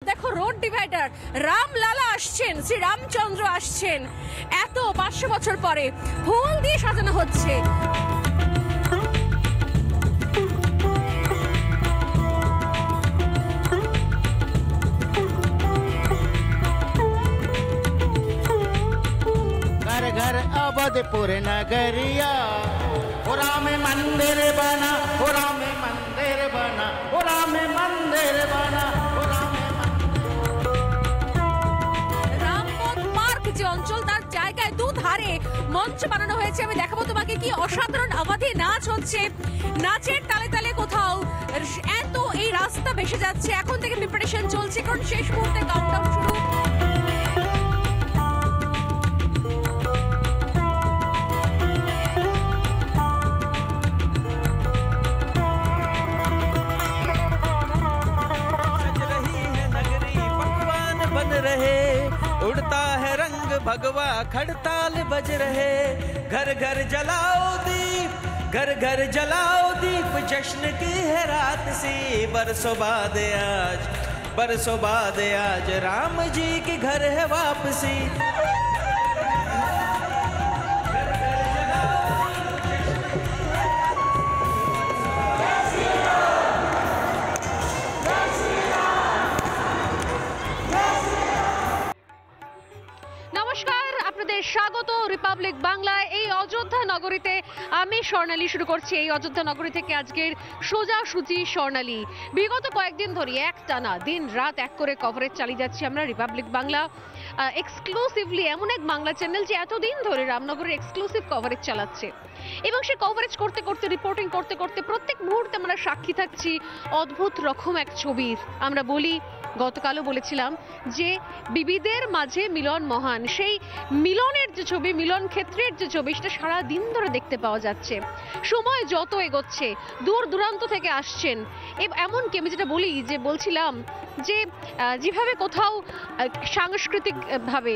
দেখো road divider, Ram Lalla আসছেন, শ্রী রামচন্দ্র আসছেন, এত 500 বছর পরে ফুল দিয়ে সাজানো হচ্ছে। घर घर अवधपुर नगरिया, राम मंदिर बना, राम मंदिर बना, राम मंदिर बना, রামপথ পার্ক যে অঞ্চল, তার জায়গায় দুধারে মঞ্চ বানানো হয়েছে। আমি দেখাবো তোমাকে কি অসাধারণ অবধি নাচ হচ্ছে। নাচের তালে তালে কোথাও এত এই রাস্তা ভেসে যাচ্ছে। এখন থেকে প্রিপারেশন চলছে, কারণ শেষ মুহূর্তে কাউন্টডাউন শুরু। उड़ता है रंग भगवा, खड़ताल बज रहे, घर घर जलाओ दीप, घर घर जलाओ दीप, जश्न की है रात सी, बरसों बाद आज राम जी के घर है वापसी। নমস্কার, আপনাদের স্বাগত রিপাবলিক বাংলায়। এই অযোধ্যা নগরীতে আমি স্বর্ণালী শুরু করছি। এই অযোধ্যা নগরী থেকে আজকের সোজাসুজি স্বর্ণালী। বিগত কয়েকদিন ধরে একটানা দিন রাত এক করে কভারেজ চালিয়ে যাচ্ছি আমরা রিপাবলিক বাংলা এক্সক্লুসিভলি, এমন এক বাংলা চ্যানেল যে এতদিন ধরে রামনগরের এক্সক্লুসিভ কভারেজ চালাচ্ছে, এবং সে কভারেজ করতে করতে, রিপোর্টিং করতে করতে প্রত্যেক মুহূর্তে আমরা সাক্ষী থাকছি অদ্ভুত রকম এক ছবির। আমরা বলি, গতকালও বলেছিলাম যে বিবিধের মাঝে মিলন মহান। সেই মিলনের যে ছবি, মিলন ক্ষেত্রের যে ছবি, সেটা সারা দিন ধরে দেখতে পাওয়া যাচ্ছে। সময় যত এগোচ্ছে, দূর দূরান্ত থেকে আসছেন। এমনকি আমি যেটা বলছিলাম যে যেভাবে কোথাও সাংস্কৃতিক ভাবে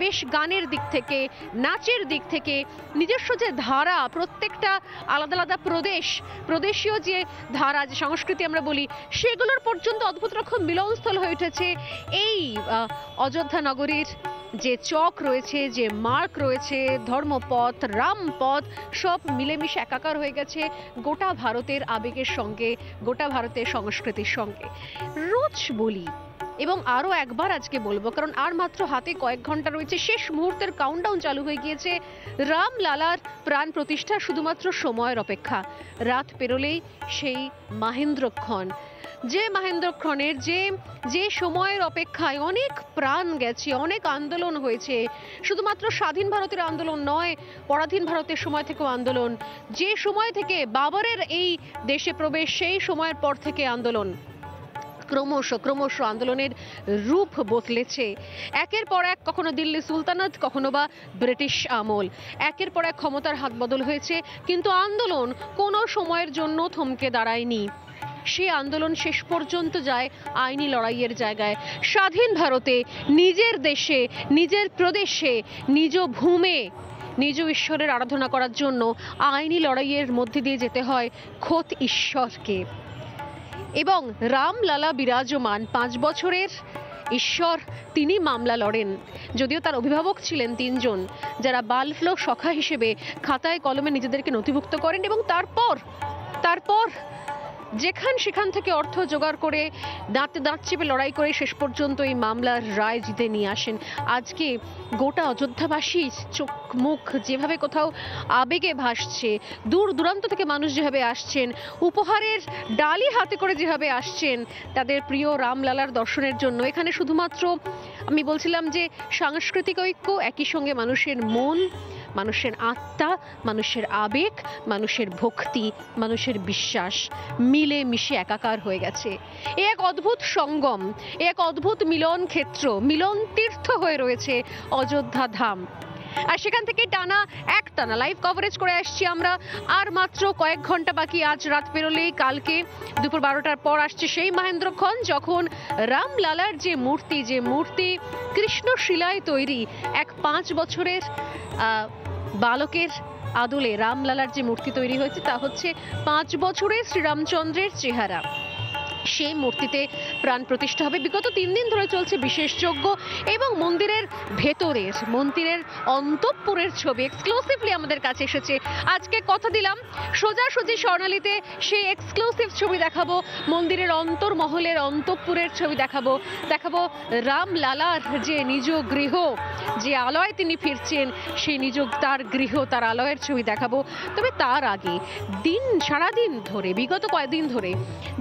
বেশ গানের দিক থেকে, নাচের দিক থেকে নিজস্ব যে ধারা, প্রত্যেকটা আলাদা আলাদা প্রদেশীয় যে ধারা, যে সংস্কৃতি আমরা বলি, সেগুলোর পর্যন্ত অদ্ভুত রকম মিলনস্থল হয়ে উঠেছে এই অযোধ্যা নগরীর। যে চক রয়েছে, যে মার্ক রয়েছে, ধর্মপথ, রামপথ, সব মিলেমিশে একাকার হয়ে গেছে গোটা ভারতের আবেগের সঙ্গে, গোটা ভারতের সংস্কৃতির সঙ্গে। রোজ বলি এবং আরও একবার আজকে বলবো, কারণ আর মাত্র হাতে কয়েক ঘন্টা রয়েছে, শেষ মুহূর্তের কাউন্টডাউন চালু হয়ে গিয়েছে। রামলালার প্রাণ প্রতিষ্ঠা শুধুমাত্র সময়ের অপেক্ষা। রাত পেরোলেই সেই মাহেন্দ্রক্ষণ, যে মাহেন্দ্রক্ষণের যে সময়ের অপেক্ষায় অনেক প্রাণ গেছে, অনেক আন্দোলন হয়েছে। শুধুমাত্র স্বাধীন ভারতের আন্দোলন নয়, পরাধীন ভারতের সময় থেকেও আন্দোলন। যে সময় থেকে বাবরের এই দেশে প্রবেশ, সেই সময়ের পর থেকে আন্দোলন ক্রমশ আন্দোলনের রূপ বদলেছে। একের পর এক, কখনো দিল্লি সুলতানাত, কখনো বা ব্রিটিশ আমল, একের পর এক ক্ষমতার হাত বদল হয়েছে, কিন্তু আন্দোলন কোনো সময়ের জন্য থমকে দাঁড়ায়নি। সে আন্দোলন শেষ পর্যন্ত যায় আইনি লড়াইয়ের জায়গায়। স্বাধীন ভারতে, নিজের দেশে, নিজের প্রদেশে, নিজ ভূমে, নিজ ঈশ্বরের আরাধনা করার জন্য আইনি লড়াইয়ের মধ্যে দিয়ে যেতে হয় খোদ ঈশ্বরকে। এবং রামলালা বিরাজমান 5 বছরের ঈশ্বর, তিনি মামলা লড়েন। যদিও তার অভিভাবক ছিলেন 3 জন, যারা বালফ্লো সখা হিসেবে খাতায় কলমে নিজেদেরকে নথিভুক্ত করেন, এবং তারপর সেখান থেকে অর্থ জোগাড় করে দাঁতে দাঁত চেপে লড়াই করে শেষ পর্যন্ত এই মামলার রায় জিতে নিয়ে আসেন। আজকে গোটা অযোধ্যাবাসী চোখ মুখ যেভাবে কোথাও আবেগে ভাসছে, দূর দূরান্ত থেকে মানুষ যেভাবে আসছেন, উপহারের ডালি হাতে করে যেভাবে আসছেন তাদের প্রিয় রামলালার দর্শনের জন্য। এখানে শুধুমাত্র আমি বলছিলাম যে সাংস্কৃতিক ঐক্য, একই সঙ্গে মানুষের মন, মানুষের আত্মা, মানুষের আবেগ, মানুষের ভক্তি, মানুষের বিশ্বাস মিলে মিশে একাকার হয়ে গেছে। এক অদ্ভুত সঙ্গম, এক অদ্ভুত মিলন ক্ষেত্র, মিলন তীর্থ হয়ে রয়েছে অযোধ্যা ধাম। আর সেখান থেকে একটানা লাইভ কভারেজ করে আসছি আমরা। আর মাত্র কয়েক ঘন্টা বাকি, আজ রাত পেরোলেই কালকে দুপুর 12টার পর আসছে সেই মাহেন্দ্রক্ষণ, যখন রামলালার যে মূর্তি কৃষ্ণ শিলায় তৈরি, এক 5 বছরের বালকের আদলে রামলালার যে মূর্তি তৈরি হয়েছে, তা হচ্ছে 5 বছরের শ্রীরামচন্দ্রের চেহারা। সেই মূর্তিতে প্রাণ প্রতিষ্ঠা হবে। বিগত 3 দিন ধরে চলছে বিশেষ যজ্ঞ এবং মন্দিরের ভেতরের মন্দিরের অন্তঃপুরের ছবি এক্সক্লুসিভলি আমাদের কাছে এসেছে। আজকে কথা দিলাম সোজাসুজি স্বর্ণালীতে সেই এক্সক্লুসিভ ছবি দেখাবো, মন্দিরের অন্তর্মহলের অন্তঃপুরের ছবি দেখাবো রামলালার যে নিজ গৃহ, যে আলয় তিনি ফিরছেন, সেই নিজ তার গৃহ তার আলয়ের ছবি দেখাবো। তবে তার আগে সারাদিন ধরে বিগত কয়েকদিন ধরে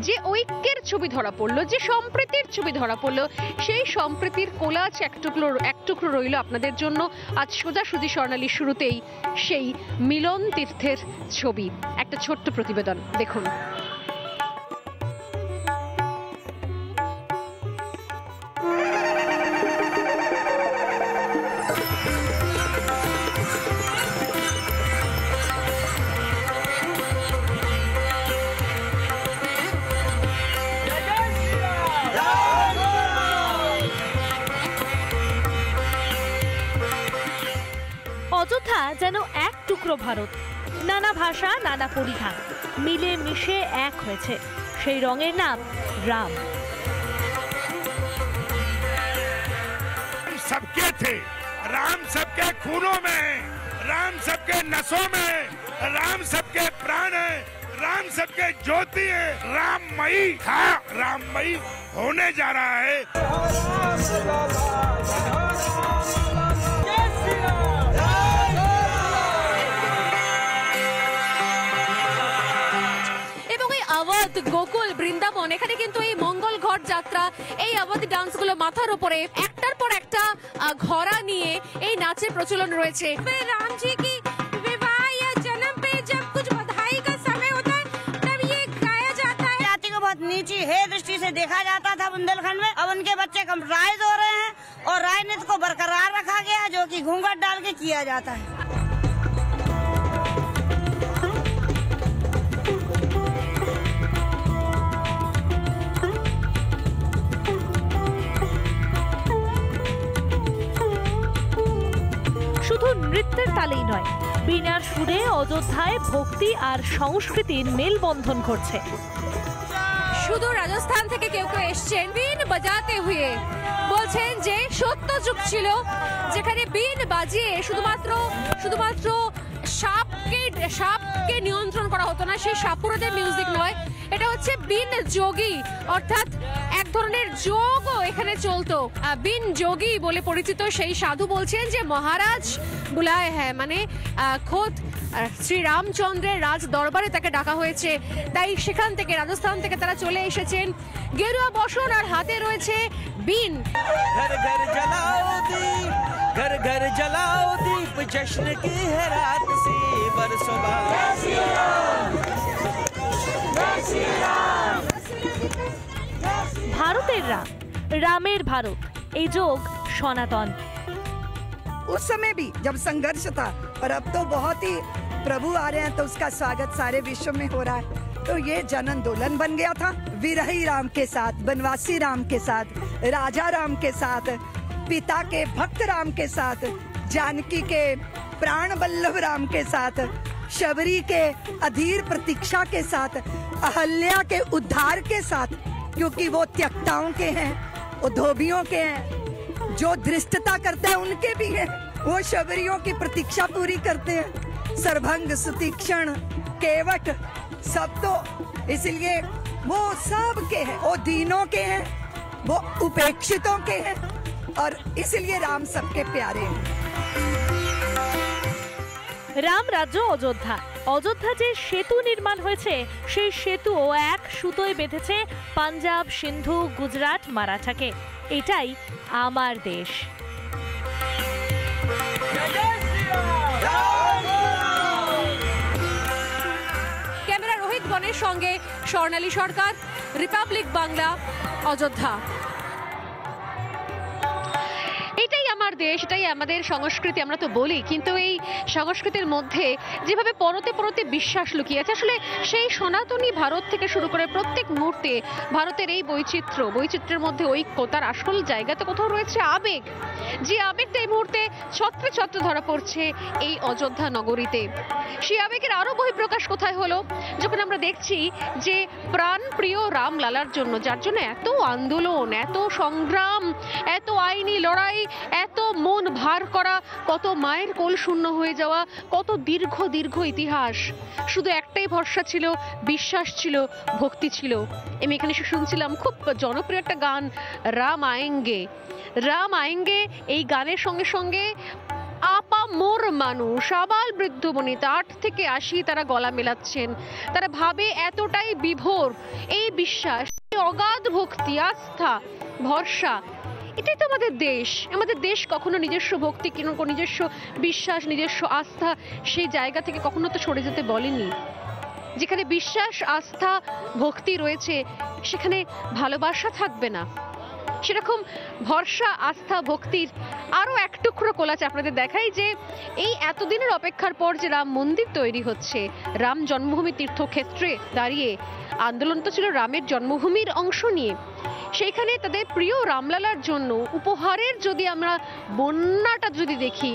যে ঐক্যের ছবি ধরা পড়লো, যে সম্প্রীতির ছবি ধরা পড়লো, সেই সম্প্রীতির কোলাজ এক টুকরো রইল আপনাদের জন্য। আজ সোজাসুজি স্বর্ণালী শুরুতেই সেই মিলন তীর্থের ছবি, একটা ছোট্ট প্রতিবেদন দেখুন। অযোধ্যা যেন এক টুকরো ভারত, নানা ভাষা নানা পরিধান মিলে মিশে এক হয়েছে, সেই রঙের নাম রাম। सबके थे, राम सबके खूनों में है, राम सबके नसों में है, राम सबके प्राण है, राम सबके ज्योति है, राममयी था, राममयी होने जा रहा है। अवध गोकुल बृंदाबन এখানে কিন্তু এই মঙ্গল ঘট যাত্রা, এই অবধি ডান্সগুলো মাথার উপরে একটার পর একটা ঘোড়া নিয়ে এই নাচের প্রচলন রয়েছে। রাম জি কি विवाह या जन्म पे जब कुछ बधाई का समय होता है तब ये गाया जाता है। जाति को बहुत नीची है दृष्टि से देखा जाता था बुंदेलखंड में, अब उनके बच्चे कंप्रोमाइज हो रहे हैं और राजनीति को बरकरार रखा गया जो कि घूंघट डाल के किया जाता है। শুধু নৃত্যের তালেই নয়, বীণার সুরে অযোধ্যায় ভক্তি আর সংস্কৃতির মেলবন্ধন ঘটছে। শুধু রাজস্থান থেকে কেউ কেউ এসছেন বীণ বাজাতে হুয়ে, বলছেন যে সত্য যুগ ছিল যেখানে বীণ বাজিয়ে শুধুমাত্র সাপকে নিয়ন্ত্রণ করা হতো না, সেই সাপুরদের মিউজিক নয়, এটা হচ্ছে বীণ যোগী, অর্থাৎ এক ধরনের যোগও এখানে চলতো। বীণ যোগী বলে পরিচিত সেই সাধু বলছেন যে মহারাজ বুলায় হ্যাঁ, মানে খোদ শ্রী রামচন্দ্রের রাজ দরবারে তাকে ডাকা হয়েছে, তাই সেখান থেকে রাজস্থান থেকে তারা চলে এসেছেন। গেরুয়া বসন আর হাতে রয়েছে বীণ। घर घर जलाओ दीप, घर घर जलाओ दीप, जश्न की है रात से बरसों बाद। ভারতের রাম, রামের ভারত, এই যোগ সনাতন। उस समय भी जब संघर्ष था, और अब तो बहुत ही प्रभु आ रहे हैं तो उसका स्वागत सारे विश्व में हो रहा है, तो ये जन आंदोलन बन गया था। विरही राम के साथ, बनवासी राम के साथ, राजा राम के साथ, पिता के भक्त राम के साथ, जानकी के प्राण वल्लभ राम के साथ, शबरी के अधीर प्रतीक्षा के साथ, अहल्या के उद्धार के साथ, क्योंकि वो त्यक्ताओं के हैं, वो धोबियों के हैं, जो धृष्टता करते हैं उनके भी हैं, वो शबरियों की प्रतीक्षा पूरी करते हैं। सर्वभंग, सुतीक्षण, केवट, सब तो इसलिए वो सब के हैं, वो दीनों के हैं, वो उपेक्षितों के हैं, और इसलिए राम सबके प्यारे हैं। রাম রাজ্য অযোধ্যা, অযোধ্যা যে সেতু নির্মাণ হয়েছে সেই সেতুও এক সুতোয় বেঁধেছে পাঞ্জাব, সিন্ধু, গুজরাট, মারাঠাকে। এটাই আমার দেশ। ক্যামেরা রোহিত গণের সঙ্গে স্বর্ণালী সরকার, রিপাবলিক বাংলা, অযোধ্যা। এটাই আমার দেশ, এটাই আমাদের সংস্কৃতি আমরা তো বলি, কিন্তু এই সংস্কৃতির মধ্যে যেভাবে পরতে পরতে বিশ্বাস লুকিয়ে আছে, আসলে সেই সনাতনী ভারত থেকে শুরু করে প্রত্যেক মুহূর্তে ভারতের এই বৈচিত্র্যের মধ্যে ঐক্যতার আসল জায়গাতে কোথাও রয়েছে আবেগ, যে আবেগটা এই মুহূর্তে ছত্রে ছত্রে ধরা পড়ছে এই অযোধ্যা নগরীতে। সেই আবেগের আরো বহিঃপ্রকাশ কোথায় হলো, যখন আমরা দেখছি যে প্রাণপ্রিয় রামলালার জন্য, যার জন্য এত আন্দোলন, এত সংগ্রাম, এত আইনি লড়াই, এত মন ভার করা, কত মায়ের কোল শূন্য হয়ে যাওয়া, কত দীর্ঘ দীর্ঘ ইতিহাস, শুধু একটাই ভরসা ছিল, বিশ্বাস ছিল, ভক্তি ছিল। আমি এখানে শুনছিলাম খুব জনপ্রিয় একটা গান, রাম আয়েঙ্গে। রাম আয়েঙ্গে এই গানের সঙ্গে সঙ্গে আপামর মানুষ, আবাল বৃদ্ধ বনিতা 8 থেকে 80 তারা গলা মেলাচ্ছেন। তারা ভাবে এতটাই বিভোর এই বিশ্বাস, অগাধ ভক্তি, আস্থা, ভরসা, এটাই তো আমাদের দেশ। আমাদের দেশ কখনো নিজস্ব ভক্তি, নিজস্ব বিশ্বাস, নিজস্ব আস্থা সেই জায়গা থেকে কখনো তো সরে যেতে বলেনি। যেখানে বিশ্বাস, আস্থা, ভক্তি রয়েছে সেখানে ভালোবাসা থাকবে না। সেরকম ভরসা, আস্থা, ভক্তির আরো এক টুকরো কোলাচ আপনাদের দেখাই, যে এই এতদিনের অপেক্ষার পর যে রাম মন্দির তৈরি হচ্ছে, রাম জন্মভূমি তীর্থক্ষেত্রে দাঁড়িয়ে, আন্দোলন তো ছিল রামের জন্মভূমির অংশ নিয়ে, সেইখানে তাদের প্রিয় রামলালার জন্য উপহারের যদি আমরা বন্যাটা যদি দেখি,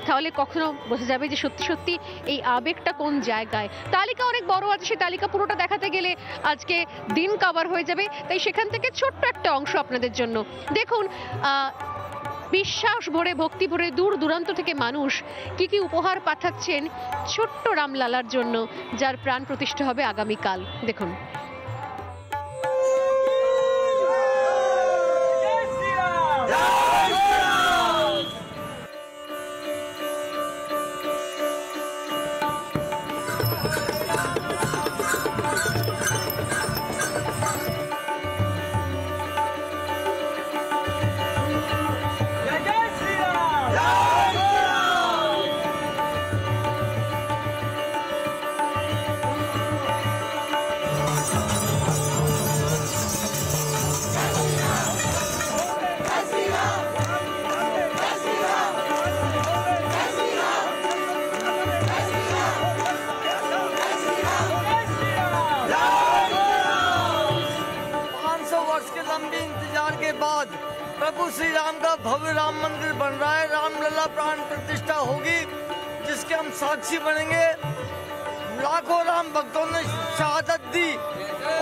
তাহলে কখনো বোঝা যাবে যে সত্যি সত্যি এই আবেগটা কোন জায়গায়। তালিকা অনেক বড় আছে, সেই তালিকা পুরোটা দেখাতে গেলে আজকে দিন কভার হয়ে যাবে, তাই সেখান থেকে ছোট্ট একটা অংশ আপনাদের জন্য দেখুন। বিশ্বাস ভরে, ভক্তি ভরে দূর দূরান্ত থেকে মানুষ কি কি উপহার পাঠাচ্ছেন ছোট্ট রামলালার জন্য, যার প্রাণ প্রতিষ্ঠা হবে আগামীকাল। দেখুন। प्रभु श्री राम का भव्य राम मंदिर बन रहा है। रामलला प्राण प्रतिष्ठा होगी, जिसके हम साक्षी बनेंगे। लाखों राम भक्तों ने शहादत दी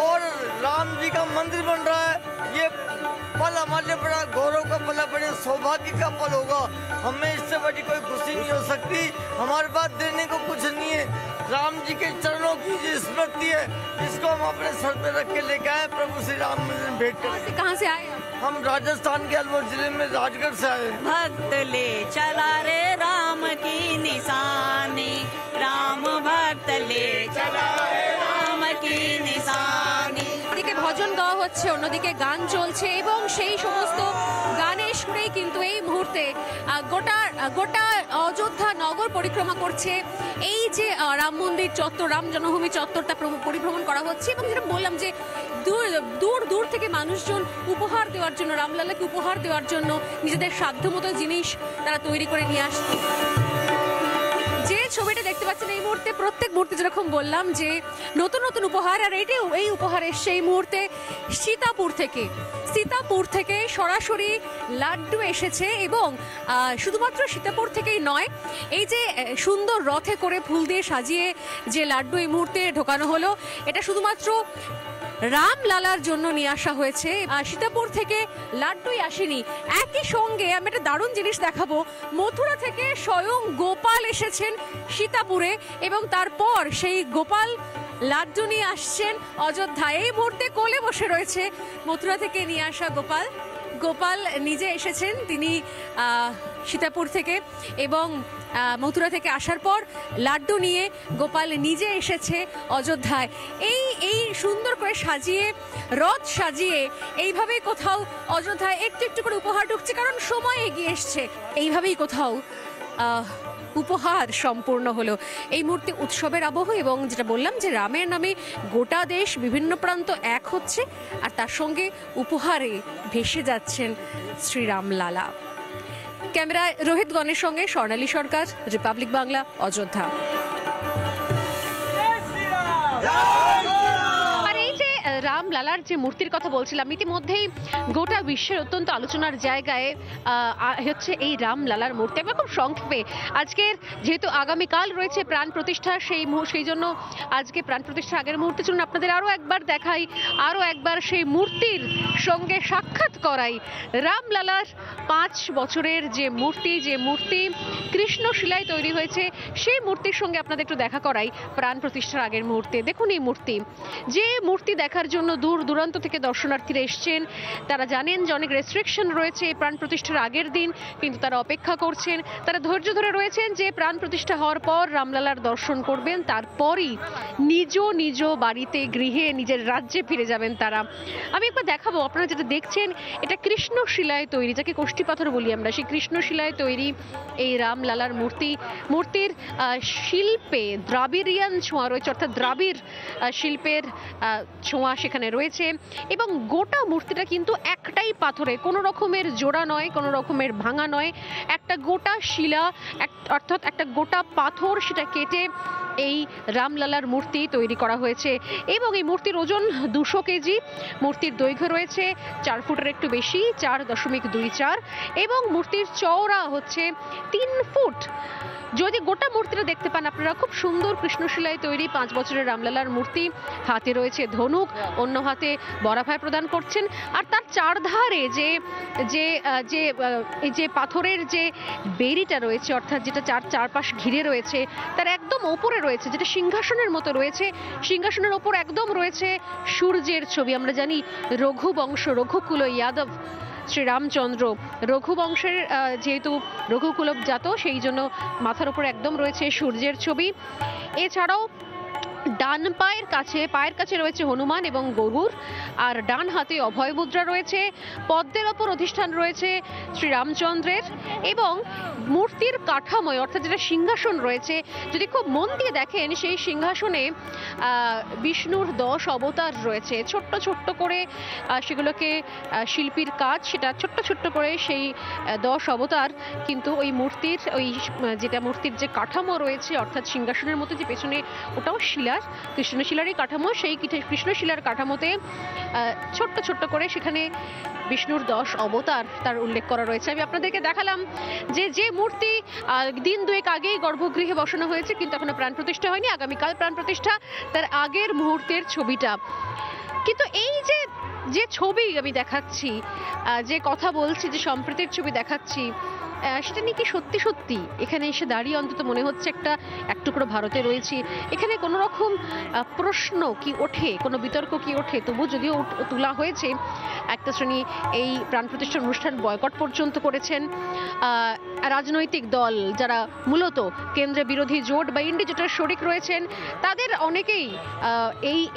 और राम जी का मंदिर बन रहा है। ये पल हमारे लिए बड़ा गौरव का पल है, बड़े सौभाग्य का पल होगा। हमें इससे बड़ी कोई खुशी नहीं हो सकती। हमारे पास देने को कुछ नहीं है। राम जी के चरणों की जो स्मृति है, इसको हम अपने सर पे रख के लेके आए, प्रभु श्री राम मंदिर में भेंट करें। कहाँ से आए हम राजस्थान के अलवर जिले में राजगढ़ से आए। भक्त ले चला रे राम की निशानी, राम भक्त ले चला रे राम की निशानी। এদিকে ভজন গাওয়া হচ্ছে, অন্যদিকে গান চলছে, এবং সেই সমস্ত গানের সুরেই কিন্তু এই মুহূর্তে গোটা অযোধ্যা নগর পরিক্রমা করছে এই যে রাম মন্দির চত্বর, রাম জন্মভূমি চত্বরটা পরিভ্রমণ করা হচ্ছে। এবং যেটা বললাম যে দূর দূর থেকে মানুষজন উপহার দেওয়ার জন্য, রামলালাকে উপহার দেওয়ার জন্য নিজেদের সাধ্যমতো জিনিস তারা তৈরি করে নিয়ে আসছে। যে ছবিটা দেখতে পাচ্ছেন এই মুহূর্তে, প্রত্যেক মুহূর্তে যেরকম বললাম যে নতুন নতুন উপহার, আর এই উপহার এসছে এই মুহূর্তে সীতাপুর থেকে সরাসরি লাড্ডু এসেছে। এবং শুধুমাত্র সীতাপুর থেকেই নয়, এই যে সুন্দর রথে করে ফুল দিয়ে সাজিয়ে যে লাড্ডু এই মুহূর্তে ঢোকানো হলো, এটা শুধুমাত্র রামলালার জন্য নিয়ে আসা হয়েছে। সীতাপুর থেকে লাড্ডুই আসেনি, একই সঙ্গে আমি একটা দারুণ জিনিস দেখাবো। মথুরা থেকে স্বয়ং গোপাল এসেছেন সীতাপুরে, এবং তারপর সেই গোপাল লাড্ডু নিয়ে আসছেন অযোধ্যা। এই মুহূর্তে কোলে বসে রয়েছে মথুরা থেকে নিয়ে আসা গোপাল নিজে এসেছেন, তিনি সীতাপুর থেকে, এবং মথুরা থেকে আসার পর লাড্ডু নিয়ে গোপাল নিজে এসেছে অযোধ্যায়। এই সুন্দর করে সাজিয়ে, রথ সাজিয়ে, এইভাবেই কোথাও অযোধ্যায় একটু একটু করে উপহার ঢুকছে, কারণ সময় এগিয়ে এসছে। এইভাবেই কোথাও উপহার সম্পূর্ণ হলো। এই মুহূর্তে উৎসবের আবহ, এবং যেটা বললাম যে রামের নামে গোটা দেশ, বিভিন্ন প্রান্ত এক হচ্ছে, আর তার সঙ্গে উপহারে ভেসে যাচ্ছেন শ্রীরামলালা। ক্যামেরায় রোহিত গণের সঙ্গে স্বর্ণালী সরকার, রিপাবলিক বাংলা, অযোধ্যা। রামলালার যে মূর্তির কথা বলছিলাম, ইতিমধ্যেই গোটা বিশ্বের অত্যন্ত আলোচনার জায়গায় হচ্ছে এই রামলালার মূর্তি। আমি খুব সংক্ষেপে আজকের, যেহেতু আগামীকাল রয়েছে প্রাণ প্রতিষ্ঠা, সেই জন্য আজকে প্রাণ প্রতিষ্ঠার আগের মুহূর্তে চলুন আপনাদের আরও একবার দেখাই, আরও একবার সেই মূর্তির সঙ্গে সাক্ষাৎ করাই। রামলালার 5 বছরের যে মূর্তি কৃষ্ণ শিলায় তৈরি হয়েছে, সেই মূর্তির সঙ্গে আপনাদের একটু দেখা করাই প্রাণ প্রতিষ্ঠার আগের মুহূর্তে। দেখুন এই মূর্তি, যে মূর্তি দেখার জন্য দূর দূরান্ত থেকে দর্শনার্থীরা এসছেন। তারা জানেন যে অনেক রেস্ট্রিকশন রয়েছে প্রাণ প্রতিষ্ঠার আগের দিন, কিন্তু তারা অপেক্ষা করছেন, তারা ধৈর্য ধরে রয়েছেন যে প্রাণ প্রতিষ্ঠা হওয়ার পর রামলালার দর্শন করবেন, তারপরই নিজ বাড়িতে, গৃহে, নিজের রাজ্যে ফিরে যাবেন তারা। আমি একবার দেখাবো, আপনারা যেটা দেখছেন এটা কৃষ্ণ শিলায় তৈরি, যাকে কোষ্ঠী পাথর বলি আমরা, সেই কৃষ্ণ শিলায় তৈরি এই রামলালার মূর্তির শিল্পে দ্রাবিড়িয়ান ছোঁয়া রয়েছে, অর্থাৎ দ্রাবিড় শিল্পের ছোঁয়া সেখানে রয়েছে। এবং গোটা মূর্তিটা কিন্তু একটাই পাথরে, কোনো রকমের জোড়া নয়, কোনো রকমের ভাঙা নয়, একটা গোটা শিলা, অর্থাৎ একটা গোটা পাথর, সেটা কেটে এই রামলালার মূর্তি তৈরি করা হয়েছে। এবং এই মূর্তির ওজন 200 কেজি। মূর্তির দৈর্ঘ্য রয়েছে 4 ফুটের একটু বেশি, 4.24, এবং মূর্তির চওড়া হচ্ছে 3 ফুট। যদি গোটা মূর্তিটা দেখতে পান আপনারা, খুব সুন্দর কৃষ্ণশিলায় তৈরি 5 বছরের রামলালার মূর্তি। হাতে রয়েছে ধনুক, অন্য হাতে বরাভয় প্রদান করছেন, আর তার চারধারে যে পাথরের যে বেড়িটা রয়েছে, অর্থাৎ যেটা চারপাশ ঘিরে রয়েছে, তার একদম ওপরে রয়েছে, যেটা সিংহাসনের মতো রয়েছে, সিংহাসনের ওপর একদম রয়েছে সূর্যের ছবি। আমরা জানি রঘুবংশ, রঘুকুল যাদব, শ্রীরামচন্দ্র রঘুবংশের যেহেতু রঘুকুলব জাত, সেই জন্য মাথার উপর একদম রয়েছে সূর্যের ছবি। এছাড়াও ডান পায়ের কাছে রয়েছে হনুমান এবং গরুর, আর ডান হাতে অভয় মুদ্রা রয়েছে। পদ্মের ওপর অধিষ্ঠান রয়েছে শ্রীরামচন্দ্রের। এবং মূর্তির কাঠামোয়, অর্থাৎ যেটা সিংহাসন রয়েছে, যদি খুব মন দিয়ে দেখেন, সেই সিংহাসনে বিষ্ণুর 10 অবতার রয়েছে। ছোট্ট করে সেগুলোকে শিল্পীর কাজ, সেটা ছোট্ট করে সেই 10 অবতার কিন্তু ওই মূর্তির, যেটা মূর্তির যে কাঠামো রয়েছে, অর্থাৎ সিংহাসনের মতো যে পেছনে, ওটাও শিলার, কৃষ্ণশিলারই কাঠামো। সেই কৃষ্ণশিলার কাঠামোতে ছোট্ট করে সেখানে বিষ্ণুর 10 অবতার তার উল্লেখ করা রয়েছে। আমি আপনাদেরকে দেখালাম যে মূর্তি দিন 2 আগেই গর্ভগৃহে বসানো হয়েছে, কিন্তু এখনো প্রাণ প্রতিষ্ঠা হয়নি। আগামীকাল প্রাণ প্রতিষ্ঠা, তার আগের মুহূর্তের ছবিটা। কিন্তু এই যে ছবি আমি দেখাচ্ছি, যে কথা বলছি, যে সম্প্রীতির ছবি দেখাচ্ছি, সেটা নিয়ে কি সত্যি এখানে এসে দাঁড়িয়ে অন্তত মনে হচ্ছে এক টুকরো ভারতে রয়েছি। এখানে কোনো রকম প্রশ্ন কি ওঠে, কোনো বিতর্ক কি ওঠে? তবু যদিও তোলা হয়েছে, একটা শ্রেণী এই প্রাণ প্রতিষ্ঠার অনুষ্ঠান বয়কট পর্যন্ত করেছেন। রাজনৈতিক দল যারা মূলত কেন্দ্রে বিরোধী জোট বা ইন্ডি জোটের শরিক রয়েছেন, তাদের অনেকেই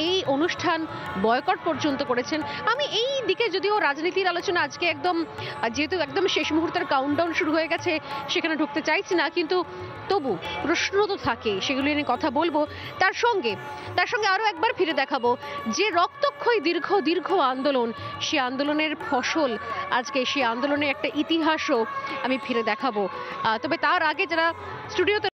এই অনুষ্ঠান বয়কট পর্যন্ত করেছেন। আমি এই দিকে, যদিও রাজনীতির আলোচনা আজকে যেহেতু একদম শেষ মুহূর্তের কাউন্টডাউন শুরু হয়ে গেছে, সেখানে ঢুকতে চাইছি না, কিন্তু তবু প্রশ্ন তো থাকে, সেগুলি নিয়ে কথা বলবো। তার সঙ্গে আরো একবার ফিরে দেখাবো যে রক্তক্ষয়ী দীর্ঘ আন্দোলন, সে আন্দোলনের ফসল আজকে, সেই আন্দোলনের একটা ইতিহাসও আমি ফিরে দেখাবো। তবে তার আগে যারা স্টুডিওতে